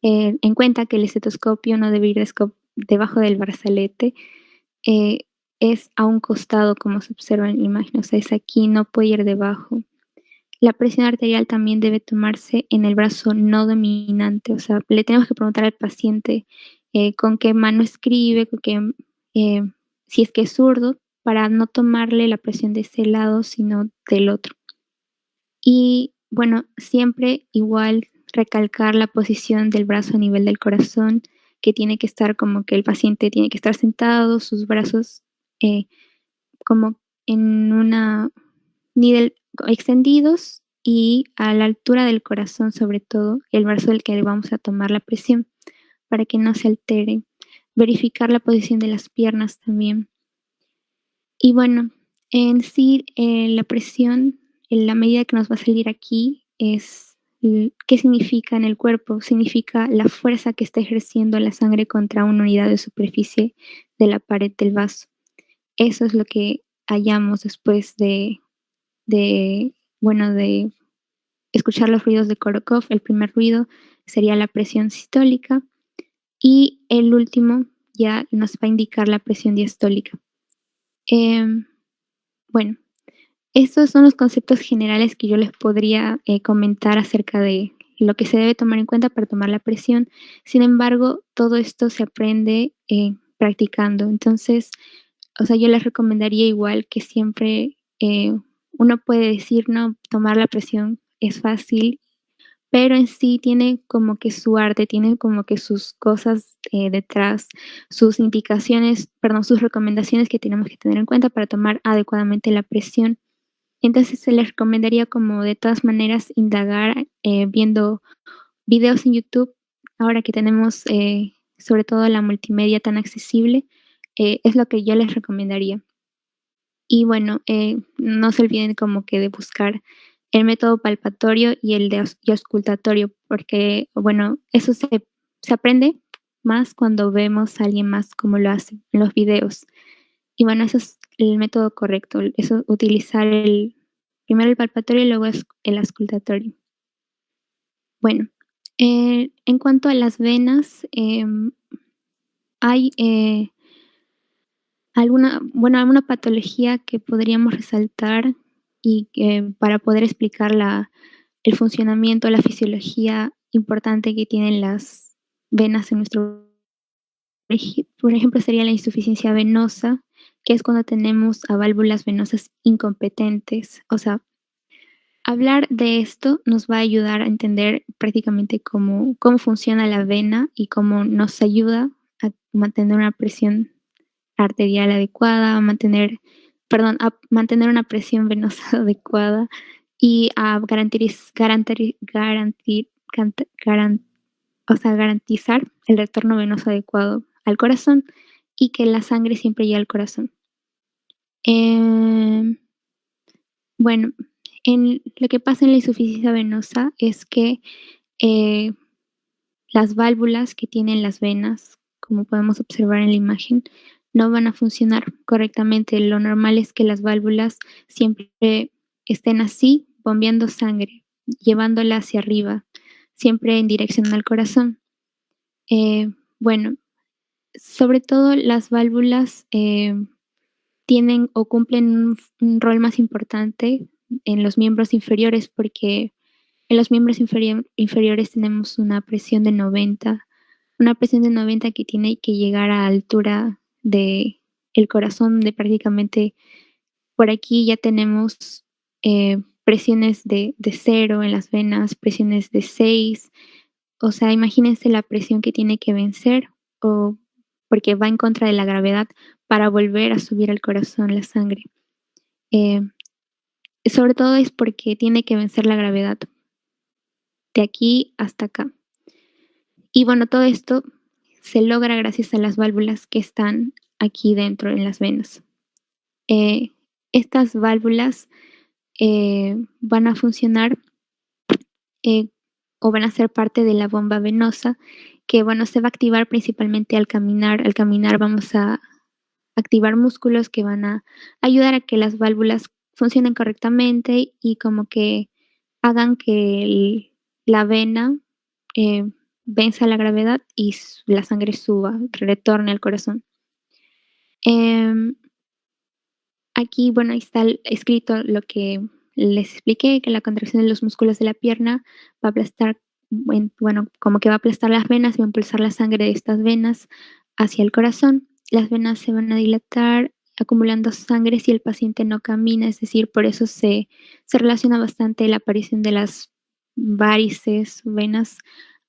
en cuenta que el estetoscopio no debe ir debajo del brazalete, eh, es a un costado, como se observa en la imagen, o sea, es aquí, no puede ir debajo. La presión arterial también debe tomarse en el brazo no dominante, o sea, le tenemos que preguntar al paciente con qué mano escribe, eh, si es que es zurdo, para no tomarle la presión de ese lado, sino del otro. Y bueno, siempre igual recalcar la posición del brazo a nivel del corazón, que tiene que estar como que el paciente tiene que estar sentado, sus brazos eh, como en una nivel extendidos y a la altura del corazón, sobre todo, el brazo del que le vamos a tomar la presión para que no se altere. Verificar la posición de las piernas también. Y bueno, en sí, la presión, en la medida que nos va a salir aquí es, ¿qué significa en el cuerpo? Significa la fuerza que está ejerciendo la sangre contra una unidad de superficie de la pared del vaso. Eso es lo que hallamos después de, bueno, de escuchar los ruidos de Korokov. El primer ruido sería la presión sistólica y el último ya nos va a indicar la presión diastólica. Em, bueno, estos son los conceptos generales que yo les podría comentar acerca de lo que se debe tomar en cuenta para tomar la presión. Sin embargo, todo esto se aprende practicando. Entonces, o sea, yo les recomendaría igual que siempre uno puede decir, no, tomar la presión es fácil, pero en sí tiene como que su arte, tiene como que sus cosas detrás, sus indicaciones, perdón, sus recomendaciones que tenemos que tener en cuenta para tomar adecuadamente la presión. Entonces se les recomendaría como de todas maneras indagar viendo videos en YouTube, ahora que tenemos sobre todo la multimedia tan accesible, es lo que yo les recomendaría. Y bueno, no se olviden como que de buscar el método palpatorio y el de y auscultatorio, porque bueno, eso se aprende más cuando vemos a alguien más como lo hace en los videos. Y bueno, eso es el método correcto, eso utilizar primero el palpatorio y luego el auscultatorio. Bueno, en cuanto a las venas, hay alguna patología que podríamos resaltar y que para poder explicar el funcionamiento, la fisiología importante que tienen las venas en nuestro por ejemplo, sería la insuficiencia venosa, que es cuando tenemos a válvulas venosas incompetentes. O sea, hablar de esto nos va a ayudar a entender prácticamente cómo funciona la vena y cómo nos ayuda a mantener una presión arterial adecuada, a mantener una presión venosa adecuada y a garantizar el retorno venoso adecuado al corazón y que la sangre siempre llegue al corazón. Em, bueno, lo que pasa en la insuficiencia venosa es que eh, las válvulas que tienen las venas, como podemos observar en la imagen, no van a funcionar correctamente. Lo normal es que las válvulas siempre estén así, bombeando sangre, llevándola hacia arriba, siempre en dirección al corazón. Eh, bueno, sobre todo las válvulas tienen o cumplen un rol más importante en los miembros inferiores porque en los miembros inferiores tenemos una presión de 90 que tiene que llegar a altura de el corazón, de prácticamente por aquí ya tenemos presiones de 0 en las venas, presiones de 6. O sea, imagínense la presión que tiene que vencer o porque va en contra de la gravedad para volver a subir al corazón la sangre. Eh, sobre todo es porque tiene que vencer la gravedad de aquí hasta acá. Y bueno, todo esto se logra gracias a las válvulas que están aquí dentro en las venas. Eh, estas válvulas van a funcionar eh, o van a ser parte de la bomba venosa que, bueno, se va a activar principalmente al caminar. Al caminar vamos a activar músculos que van a ayudar a que las válvulas funcionen correctamente y como que hagan que la vena venza la gravedad y la sangre suba, retorne al corazón. Em, Aquí, bueno, ahí está escrito lo que les expliqué, que la contracción de los músculos de la pierna va a aplastar, bueno, como que va a aplastar las venas, va a impulsar la sangre de estas venas hacia el corazón. Las venas se van a dilatar, acumulando sangre si el paciente no camina, es decir, por eso se relaciona bastante la aparición de las varices, venas,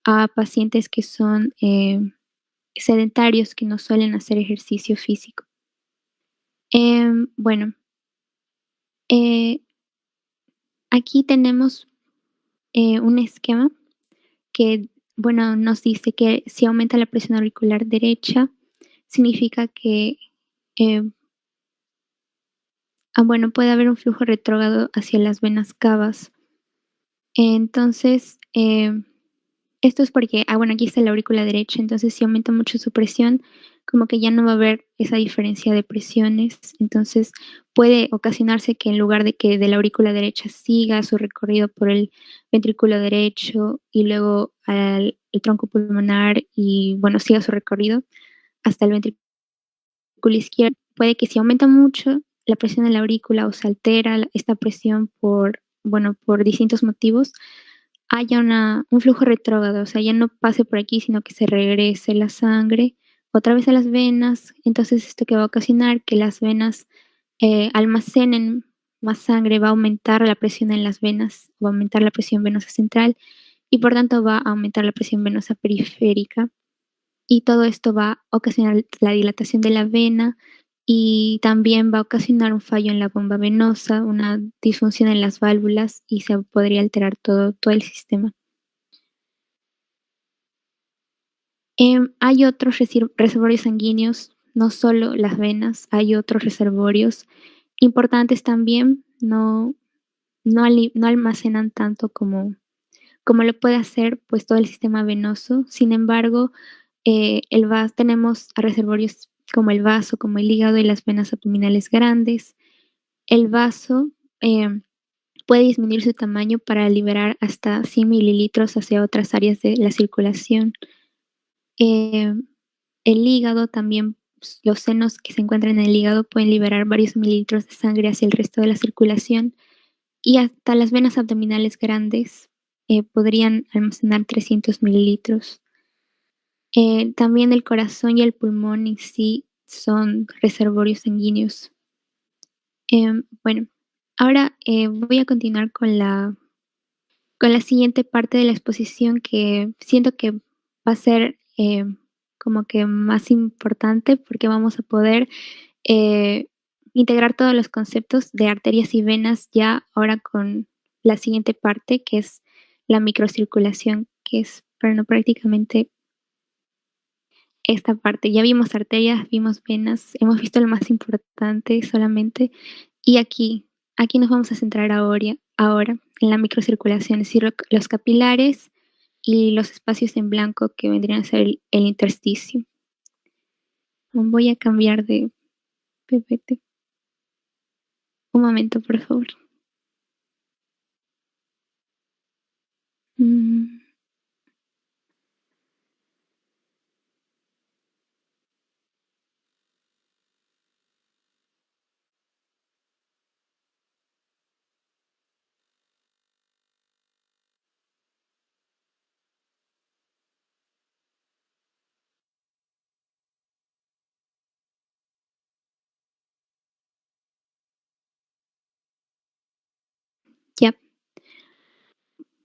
a pacientes que son sedentarios, que no suelen hacer ejercicio físico. Bueno, eh, aquí tenemos un esquema que, bueno, nos dice que si aumenta la presión auricular derecha, significa que, eh, bueno, puede haber un flujo retrógrado hacia las venas cavas. Entonces, esto es porque, bueno, aquí está la aurícula derecha, entonces si aumenta mucho su presión, como que ya no va a haber esa diferencia de presiones, entonces puede ocasionarse que en lugar de que de la aurícula derecha siga su recorrido por el ventrículo derecho y luego al el tronco pulmonar y, bueno, siga su recorrido hasta el ventrículo izquierdo, puede que si aumenta mucho la presión en la aurícula o se altera esta presión por, bueno, por distintos motivos, haya un flujo retrógrado, o sea, ya no pase por aquí, sino que se regrese la sangre otra vez a las venas. Entonces, ¿esto que va a ocasionar? Que las venas almacenen más sangre, va a aumentar la presión en las venas, va a aumentar la presión venosa central y por tanto va a aumentar la presión venosa periférica. Y todo esto va a ocasionar la dilatación de la vena y también va a ocasionar un fallo en la bomba venosa, una disfunción en las válvulas y se podría alterar todo el sistema. Hay otros reservorios sanguíneos, no solo las venas, hay otros reservorios importantes también, no almacenan tanto como lo puede hacer, pues, todo el sistema venoso. Sin embargo, tenemos a reservorios como el vaso, como el hígado y las venas abdominales grandes. El vaso, puede disminuir su tamaño para liberar hasta 100 mililitros hacia otras áreas de la circulación. Em, el hígado también, los senos que se encuentran en el hígado pueden liberar varios mililitros de sangre hacia el resto de la circulación y hasta las venas abdominales grandes podrían almacenar 300 mililitros. También el corazón y el pulmón en sí son reservorios sanguíneos. Bueno, ahora voy a continuar con la siguiente parte de la exposición que siento que va a ser como que más importante porque vamos a poder eh, integrar todos los conceptos de arterias y venas ya ahora con la siguiente parte que es la microcirculación, que es, bueno, prácticamente esta parte. Ya vimos arterias, vimos venas, hemos visto lo más importante solamente y aquí nos vamos a centrar ahora en la microcirculación, es decir, los capilares y los espacios en blanco que vendrían a ser el intersticio. Voy a cambiar de PPT. Un momento, por favor. Mm, ya.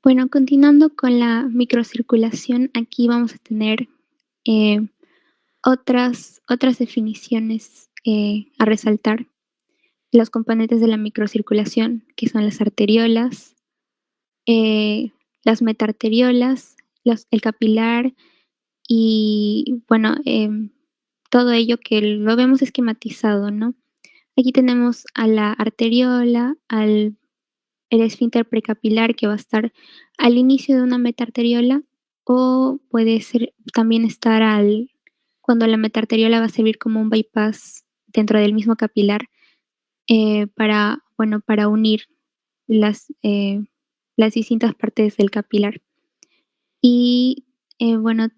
Bueno, continuando con la microcirculación, aquí vamos a tener eh, otras definiciones a resaltar. Los componentes de la microcirculación, que son las arteriolas, las metarteriolas, el capilar y bueno, todo ello que lo vemos esquematizado, ¿no? Aquí tenemos a la arteriola, el esfínter precapilar que va a estar al inicio de una metarteriola o puede ser también estar cuando la metarteriola va a servir como un bypass dentro del mismo capilar para, bueno, para unir las, eh, las distintas partes del capilar. Y Bueno,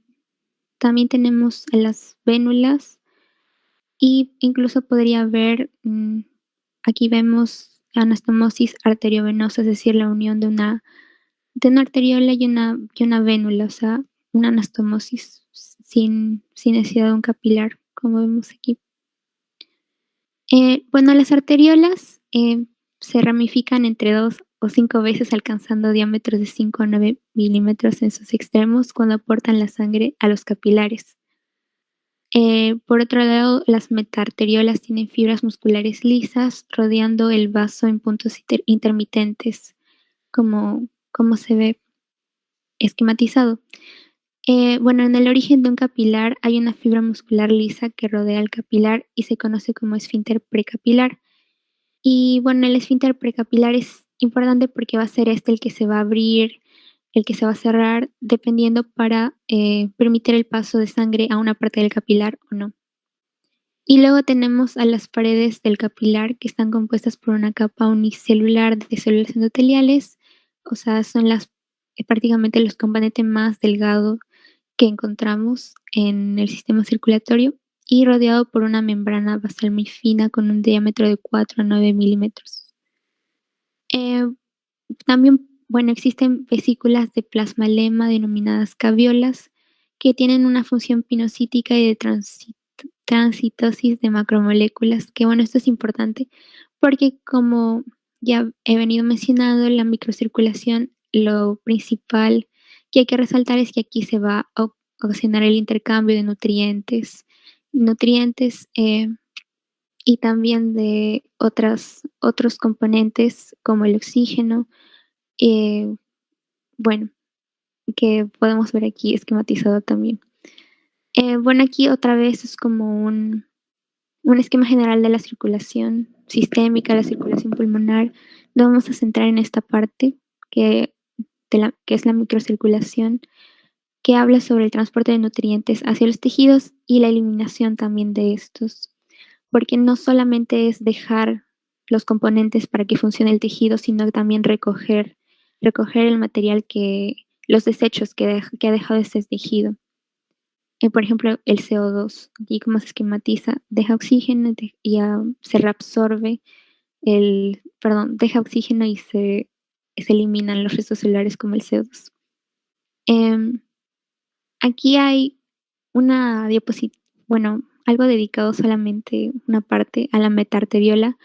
también tenemos a las vénulas y incluso podría haber, aquí vemos anastomosis arteriovenosa, es decir, la unión de una arteriola y una vénula, o sea, una anastomosis sin necesidad de un capilar, como vemos aquí. Bueno, las arteriolas, se ramifican entre 2 o 5 veces, alcanzando diámetros de 5 a 9 milímetros en sus extremos cuando aportan la sangre a los capilares. Por otro lado, las metaarteriolas tienen fibras musculares lisas rodeando el vaso en puntos intermitentes, como se ve esquematizado. Bueno, en el origen de un capilar hay una fibra muscular lisa que rodea el capilar y se conoce como esfínter precapilar. Y bueno, el esfínter precapilar es importante porque va a ser este el que se va a abrir, el que se va a cerrar, dependiendo para permitir el paso de sangre a una parte del capilar o no. Y luego tenemos a las paredes del capilar, que están compuestas por una capa unicelular de células endoteliales, o sea, son prácticamente los componentes más delgados que encontramos en el sistema circulatorio, y rodeado por una membrana basal muy fina con un diámetro de 4 a 9 milímetros. Eh, También, bueno, existen vesículas de plasmalema denominadas caviolas, que tienen una función pinocítica y de transitosis de macromoléculas, que bueno, esto es importante porque, como ya he venido mencionando, la microcirculación, lo principal que hay que resaltar es que aquí se va a ocasionar el intercambio de nutrientes, y también de otros componentes como el oxígeno, eh, bueno, que podemos ver aquí esquematizado también. Bueno, aquí otra vez es como un esquema general de la circulación sistémica, la circulación pulmonar. Nos vamos a centrar en esta parte que, que es la microcirculación, que habla sobre el transporte de nutrientes hacia los tejidos y la eliminación también de estos, porque no solamente es dejar los componentes para que funcione el tejido, sino también recoger el material, los desechos que ha dejado ese tejido. Por ejemplo, el CO2, aquí como se esquematiza, deja oxígeno se reabsorbe deja oxígeno y se eliminan los restos celulares como el CO2. Em, Aquí hay una diapositiva, bueno, algo dedicado solamente, una parte a la metarteriola.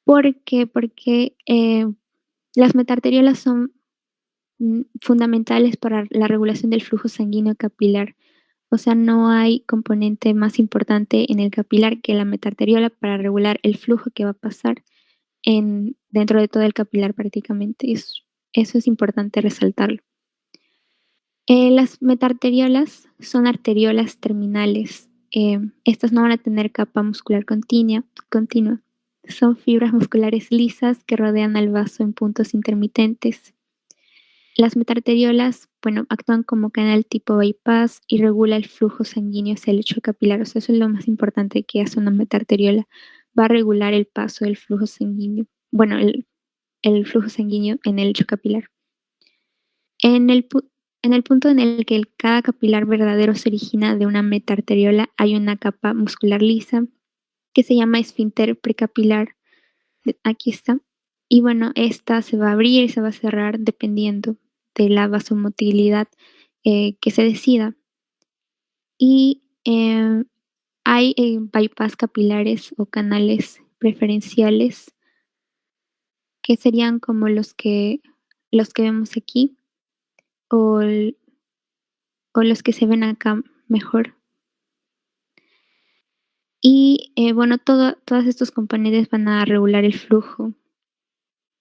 ¿Por qué? Porque las metarteriolas son fundamentales para la regulación del flujo sanguíneo capilar. O sea, no hay componente más importante en el capilar que la metarteriola para regular el flujo que va a pasar dentro de todo el capilar prácticamente. Eso es importante resaltarlo. Las metarteriolas son arteriolas terminales. Estas no van a tener capa muscular continua. Son fibras musculares lisas que rodean al vaso en puntos intermitentes. Las metarteriolas, bueno, actúan como canal tipo bypass y regula el flujo sanguíneo hacia el lecho capilar. O sea, eso es lo más importante que hace una metarteriola. Va a regular el paso del flujo sanguíneo. Bueno, el flujo sanguíneo en el lecho capilar. En el punto en el que cada capilar verdadero se origina de una metarteriola, hay una capa muscular lisa que se llama esfínter precapilar. Aquí está. Y bueno, esta se va a abrir y se va a cerrar dependiendo de la vasomotilidad que se decida. Y hay bypass capilares o canales preferenciales, que serían como los que vemos aquí, o, o los que se ven acá mejor. Y bueno, todos estos componentes van a regular el flujo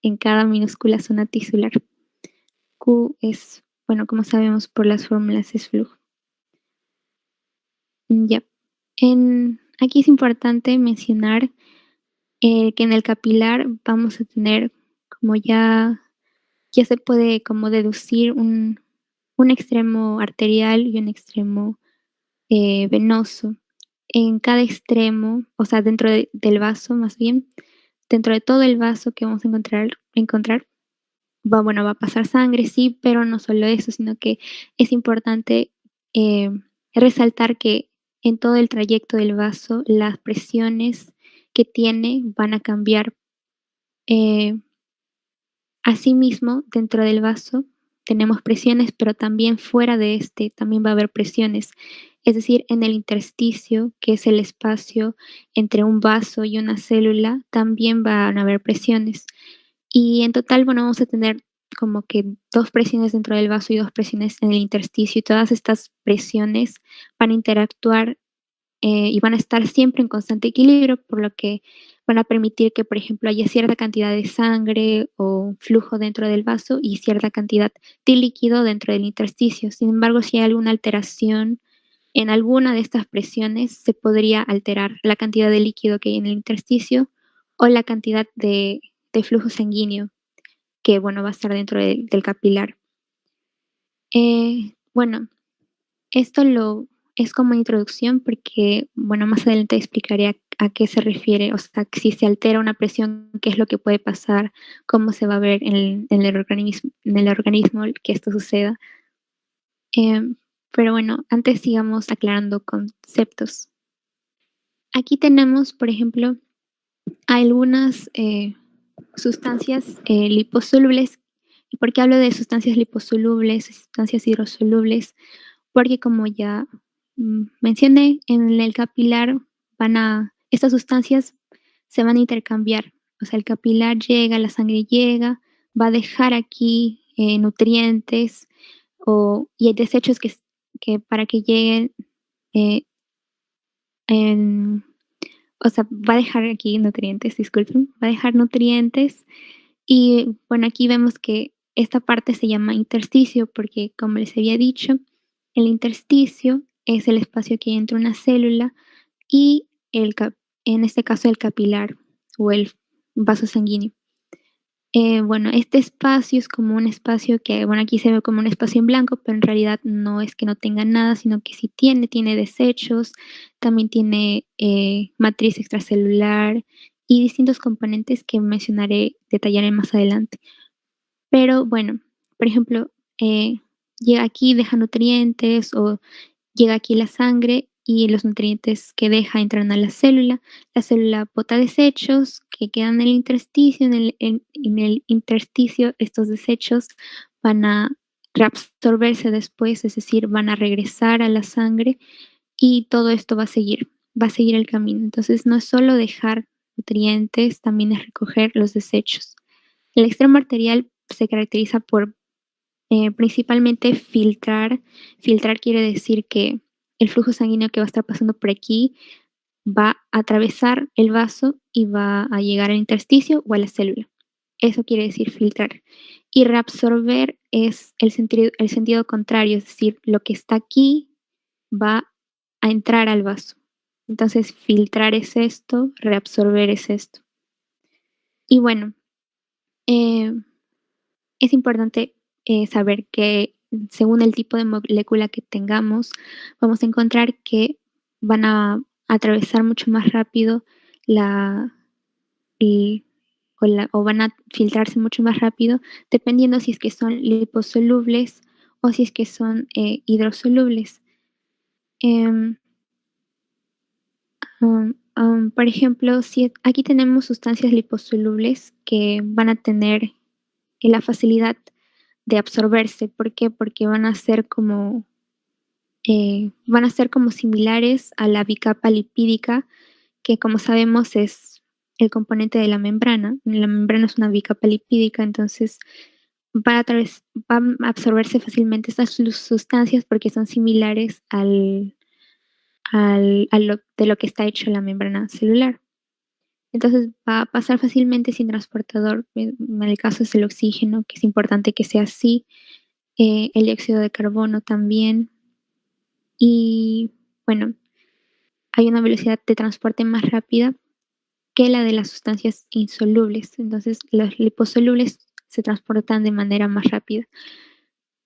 en cada minúscula zona tisular. Q es, bueno, como sabemos por las fórmulas, es flujo. Ya. Aquí es importante mencionar que en el capilar vamos a tener, como ya se puede como deducir, un extremo arterial y un extremo venoso. En cada extremo, o sea, dentro del vaso más bien, dentro de todo el vaso que vamos a encontrar, va a pasar sangre, sí, pero no solo eso, sino que es importante, eh, resaltar que en todo el trayecto del vaso, las presiones que tiene van a cambiar. Eh, Asimismo, dentro del vaso tenemos presiones, pero también fuera de este también va a haber presiones. Es decir, en el intersticio, que es el espacio entre un vaso y una célula, también van a haber presiones. Y en total, bueno, vamos a tener como que 2 presiones dentro del vaso y 2 presiones en el intersticio, y todas estas presiones van a interactuar, y van a estar siempre en constante equilibrio, por lo que van a permitir que, por ejemplo, haya cierta cantidad de sangre o flujo dentro del vaso y cierta cantidad de líquido dentro del intersticio. Sin embargo, si hay alguna alteración en alguna de estas presiones, se podría alterar la cantidad de líquido que hay en el intersticio o la cantidad de flujo sanguíneo que, bueno, va a estar dentro del capilar. Bueno, esto lo es como introducción porque, bueno, más adelante explicaré a qué se refiere, o sea, si se altera una presión, qué es lo que puede pasar, cómo se va a ver en el organismo que esto suceda. Em, pero bueno, antes sigamos aclarando conceptos. Aquí tenemos, por ejemplo, algunas, sustancias, liposolubles. ¿Y por qué hablo de sustancias liposolubles, sustancias hidrosolubles? Porque como ya, mencioné, en el capilar estas sustancias se van a intercambiar. O sea, el capilar llega, la sangre llega, va a dejar aquí, nutrientes y hay desechos que para que lleguen, eh, en o sea, va a dejar aquí nutrientes, disculpen, va a dejar nutrientes y bueno, aquí vemos que esta parte se llama intersticio porque, como les había dicho, el intersticio es el espacio que hay entre una célula y en este caso el capilar o el vaso sanguíneo. Bueno, este espacio es como un espacio que, bueno, aquí se ve como un espacio en blanco, pero en realidad no es que no tenga nada, sino que sí tiene desechos, también tiene, matriz extracelular y distintos componentes que detallaré más adelante. Pero bueno, por ejemplo, llega aquí, deja nutrientes o llega aquí la sangre y los nutrientes que deja entran a la célula bota desechos que quedan en el intersticio, en el intersticio estos desechos van a reabsorberse después, es decir, van a regresar a la sangre y todo esto va a seguir el camino. Entonces no es solo dejar nutrientes, también es recoger los desechos. El extremo arterial se caracteriza por, principalmente filtrar. Filtrar quiere decir que el flujo sanguíneo que va a estar pasando por aquí va a atravesar el vaso y va a llegar al intersticio o a la célula. Eso quiere decir filtrar. Y reabsorber es el sentido contrario, es decir, lo que está aquí va a entrar al vaso. Entonces, filtrar es esto, reabsorber es esto. Y bueno, eh, es importante, saber que según el tipo de molécula que tengamos, vamos a encontrar que van a atravesar mucho más rápido la y o van a filtrarse mucho más rápido, dependiendo si es que son liposolubles o si es que son, hidrosolubles. Em, por ejemplo, si aquí tenemos sustancias liposolubles que van a tener la facilidad de absorberse. ¿Por qué? Porque van a ser como similares a la bicapa lipídica, que como sabemos es el componente de la membrana. La membrana es una bicapa lipídica, entonces van a absorberse fácilmente estas sustancias porque son similares de lo que está hecho la membrana celular. Entonces va a pasar fácilmente sin transportador. En el caso es el oxígeno, que es importante que sea así, el dióxido de carbono también. Y bueno, hay una velocidad de transporte más rápida que la de las sustancias insolubles. Entonces, los liposolubles se transportan de manera más rápida.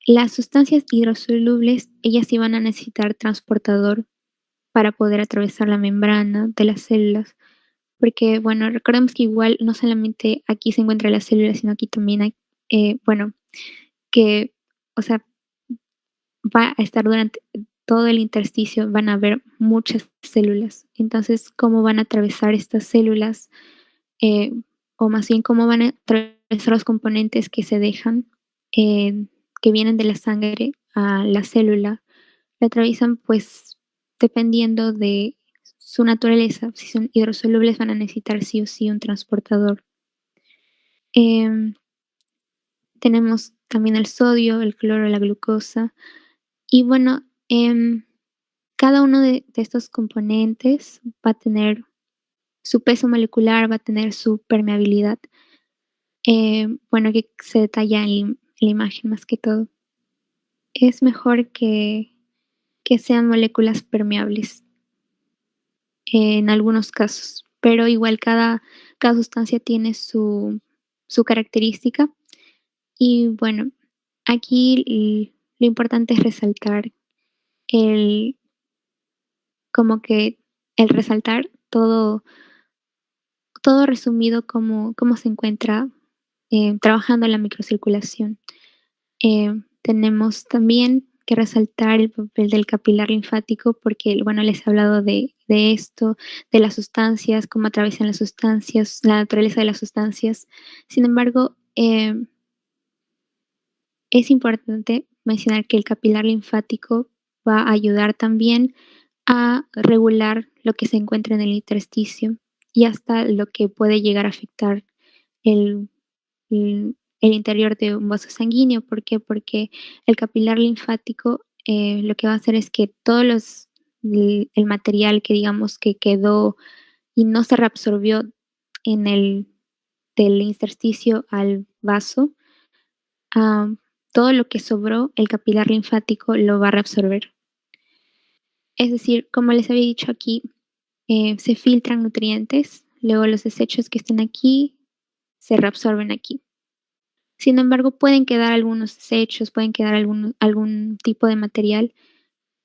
Las sustancias hidrosolubles, ellas sí van a necesitar transportador para poder atravesar la membrana de las células, porque, bueno, recordemos que igual no solamente aquí se encuentra la célula, sino aquí también hay bueno, que, o sea, va a estar durante todo el intersticio, van a haber muchas células. Entonces, ¿cómo van a atravesar estas células? Eh, o más bien, ¿cómo van a atravesar los componentes que se dejan, que vienen de la sangre a la célula? La atraviesan, pues, dependiendo de su naturaleza. Si son hidrosolubles, van a necesitar sí o sí un transportador. Em, Tenemos también el sodio, el cloro, la glucosa. Y bueno, cada uno de estos componentes va a tener su peso molecular, va a tener su permeabilidad, bueno, que se detalla en la imagen más que todo. Es mejor que sean moléculas permeables en algunos casos, pero igual cada sustancia tiene su característica. Y bueno, aquí lo importante es resaltar el, como que el resaltar todo resumido cómo se encuentra, trabajando la microcirculación. Tenemos también que resaltar el papel del capilar linfático porque, bueno, les he hablado de esto, de las sustancias, cómo atraviesan las sustancias, la naturaleza de las sustancias. Sin embargo, es importante mencionar que el capilar linfático va a ayudar también a regular lo que se encuentra en el intersticio y hasta lo que puede llegar a afectar el el interior de un vaso sanguíneo. ¿Por qué? Porque el capilar linfático, lo que va a hacer es que todos el material que digamos que quedó y no se reabsorbió en del intersticio al vaso, todo lo que sobró, el capilar linfático lo va a reabsorber. Es decir, como les había dicho aquí, se filtran nutrientes, luego los desechos que estén aquí se reabsorben aquí. Sin embargo, pueden quedar algunos desechos, pueden quedar algún tipo de material,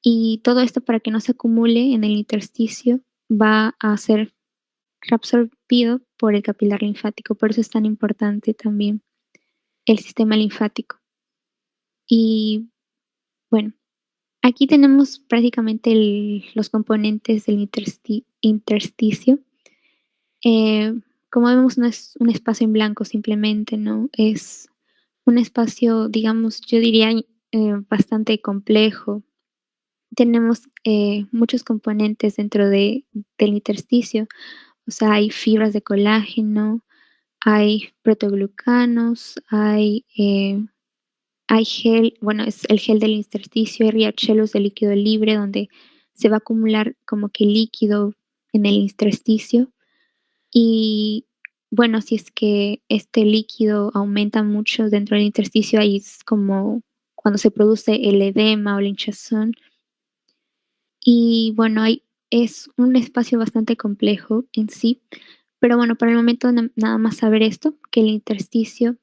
y todo esto, para que no se acumule en el intersticio, va a ser reabsorbido por el capilar linfático. Por eso es tan importante también el sistema linfático. Y bueno, aquí tenemos prácticamente los componentes del intersticio. Eh, Como vemos, no es un espacio en blanco simplemente, ¿no? Es un espacio, digamos, yo diría, bastante complejo. Tenemos, muchos componentes dentro del intersticio, o sea, hay fibras de colágeno, hay proteoglucanos, hay gel, bueno, es el gel del intersticio, hay riachuelos de líquido libre donde se va a acumular como que líquido en el intersticio. Y bueno, si es que este líquido aumenta mucho dentro del intersticio, ahí es como cuando se produce el edema o la hinchazón. Y bueno, es un espacio bastante complejo en sí, pero bueno, por el momento nada más saber esto, que el intersticio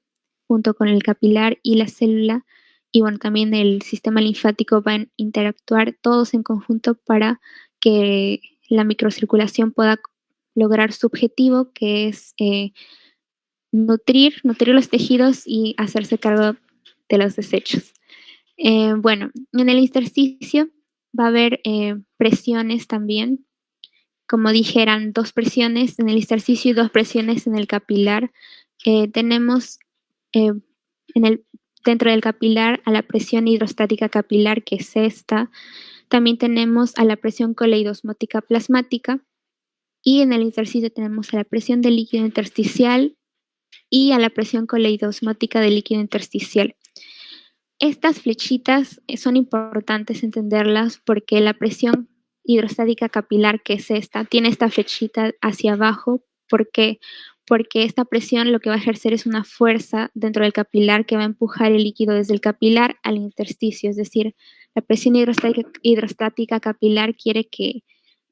junto con el capilar y la célula, y bueno, también el sistema linfático van a interactuar todos en conjunto para que la microcirculación pueda lograr su objetivo, que es, nutrir los tejidos y hacerse cargo de los desechos. Bueno, en el intersticio va a haber, presiones también. Como dije, eran 2 presiones en el intersticio y 2 presiones en el capilar. Tenemos, eh, en el dentro del capilar a la presión hidrostática capilar, que es esta. También tenemos a la presión coleidosmótica plasmática, y en el intersticio tenemos a la presión del líquido intersticial y a la presión coleidosmótica del líquido intersticial. Estas flechitas, son importantes entenderlas porque la presión hidrostática capilar, que es esta, tiene esta flechita hacia abajo. ¿Por qué? Porque esta presión lo que va a ejercer es una fuerza dentro del capilar que va a empujar el líquido desde el capilar al intersticio. Es decir, la presión hidrostática capilar quiere que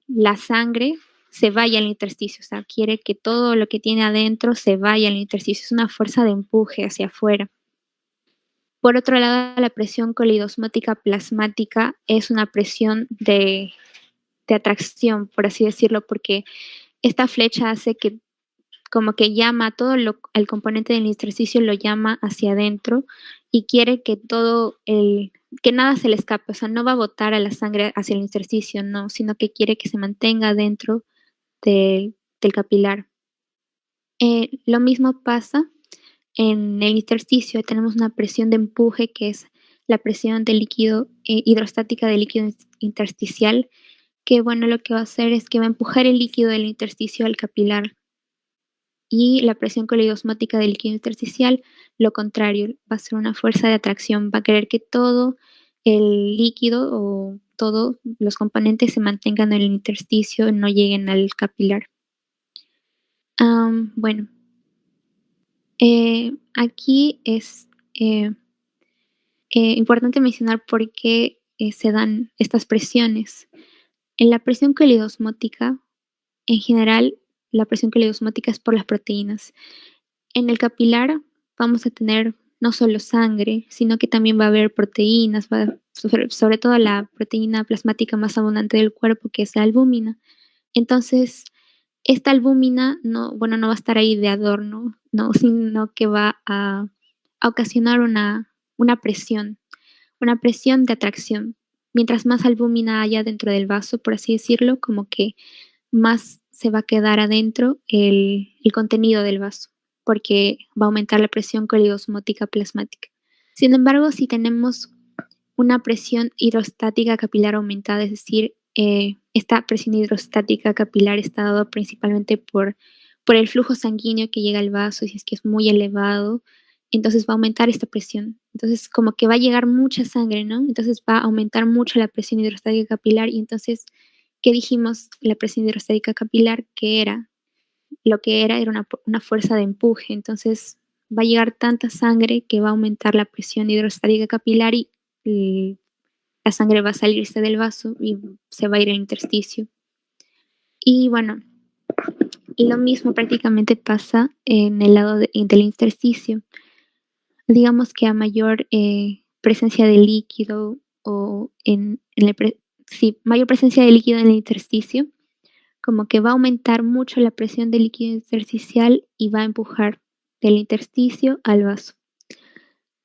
la sangre se vaya al intersticio, o sea, quiere que todo lo que tiene adentro se vaya al intersticio. Es una fuerza de empuje hacia afuera. Por otro lado, la presión coleidosmótica plasmática es una presión de atracción, por así decirlo, porque esta flecha hace que como que llama a todo el componente del intersticio, lo llama hacia adentro y quiere que que nada se le escape, o sea, no va a botar a la sangre hacia el intersticio, no, sino que quiere que se mantenga dentro del capilar. Lo mismo pasa en el intersticio, tenemos una presión de empuje, que es la presión del líquido, hidrostática del líquido intersticial, que bueno, lo que va a hacer es que va a empujar el líquido del intersticio al capilar. Y la presión coleidosmática del líquido intersticial, lo contrario, va a ser una fuerza de atracción, va a querer que todo el líquido o todos los componentes se mantengan en el intersticio, no lleguen al capilar. Bueno, aquí es importante mencionar por qué se dan estas presiones. En la presión coleidosmática, en general, la presión coleidosmática es por las proteínas. En el capilar vamos a tener no solo sangre, sino que también va a haber proteínas, sobre todo la proteína plasmática más abundante del cuerpo, que es la albúmina. Entonces, esta albúmina no va a estar ahí de adorno, no, sino que va a ocasionar una presión de atracción. Mientras más albúmina haya dentro del vaso, por así decirlo, como que más se va a quedar adentro el contenido del vaso, porque va a aumentar la presión coleidosmótica plasmática. Sin embargo, si tenemos una presión hidrostática capilar aumentada, es decir, esta presión hidrostática capilar está dada principalmente por el flujo sanguíneo que llega al vaso, y si es que es muy elevado, entonces va a aumentar esta presión. Entonces, como que va a llegar mucha sangre, ¿no? Entonces va a aumentar mucho la presión hidrostática capilar y entonces, ¿qué dijimos? La presión hidrostática capilar, ¿qué era? Lo que era una fuerza de empuje. Entonces va a llegar tanta sangre que va a aumentar la presión hidrostática capilar y la sangre va a salirse del vaso y se va a ir al intersticio. Y bueno, lo mismo prácticamente pasa en el lado del intersticio. Digamos que a mayor presencia de líquido o mayor presencia de líquido en el intersticio, como que va a aumentar mucho la presión del líquido intersticial y va a empujar del intersticio al vaso.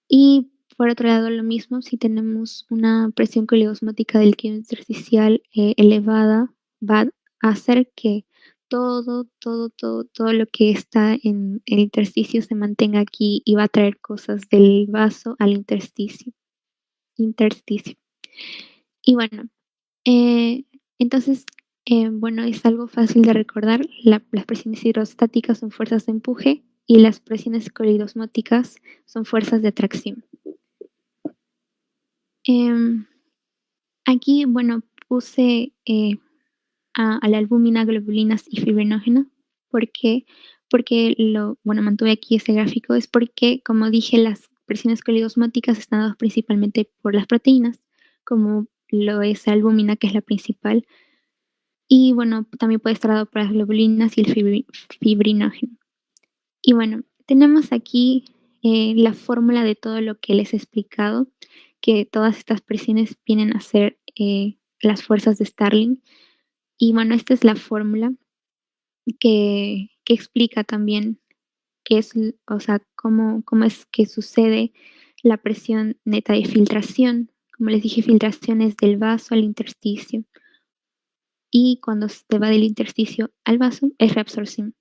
Y por otro lado, lo mismo, si tenemos una presión coleidosmática del líquido intersticial elevada, va a hacer que todo lo que está en el intersticio se mantenga aquí y va a traer cosas del vaso al intersticio. Y bueno, eh, entonces, bueno, es algo fácil de recordar. Las presiones hidrostáticas son fuerzas de empuje y las presiones coleidosmáticas son fuerzas de atracción. Em, Aquí, bueno, puse a la albúmina, globulinas y fibrinógeno. ¿Por qué? Porque mantuve aquí ese gráfico, es porque, como dije, las presiones coleidosmáticas están dadas principalmente por las proteínas, como lo es la albúmina, que es la principal, y bueno, también puede estar dado por las globulinas y el fibrinógeno. Y bueno, tenemos aquí la fórmula de todo lo que les he explicado, que todas estas presiones vienen a ser las fuerzas de Starling. Y bueno, esta es la fórmula que explica también qué es, o sea, cómo es que sucede la presión neta de filtración. Como les dije, filtración es del vaso al intersticio. Y cuando se va del intersticio al vaso es reabsorción.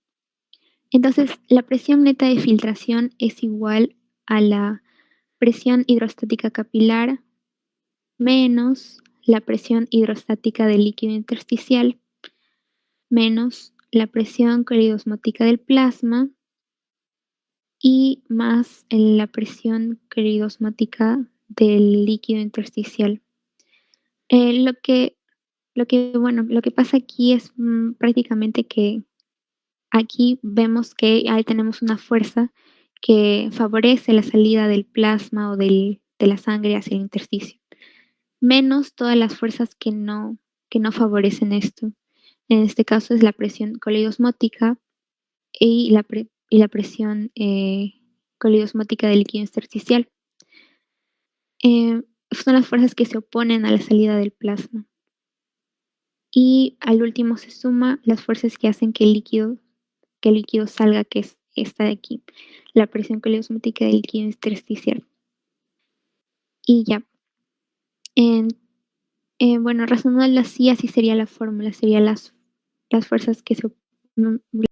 Entonces, la presión neta de filtración es igual a la presión hidrostática capilar menos la presión hidrostática del líquido intersticial menos la presión coleidosmática del plasma y más la presión coleidosmática del líquido intersticial. Lo que lo que pasa aquí es prácticamente que aquí vemos que ahí tenemos una fuerza que favorece la salida del plasma o de la sangre hacia el intersticio, menos todas las fuerzas que no favorecen esto. En este caso es la presión coleidosmática y la presión coleidosmática del líquido intersticial. Son las fuerzas que se oponen a la salida del plasma. Y al último se suma las fuerzas que hacen que el líquido que el líquido salga, que es esta de aquí. La presión coleosmotica del líquido intersticial. Y ya. En bueno, razonando así sería la fórmula, serían las fuerzas que se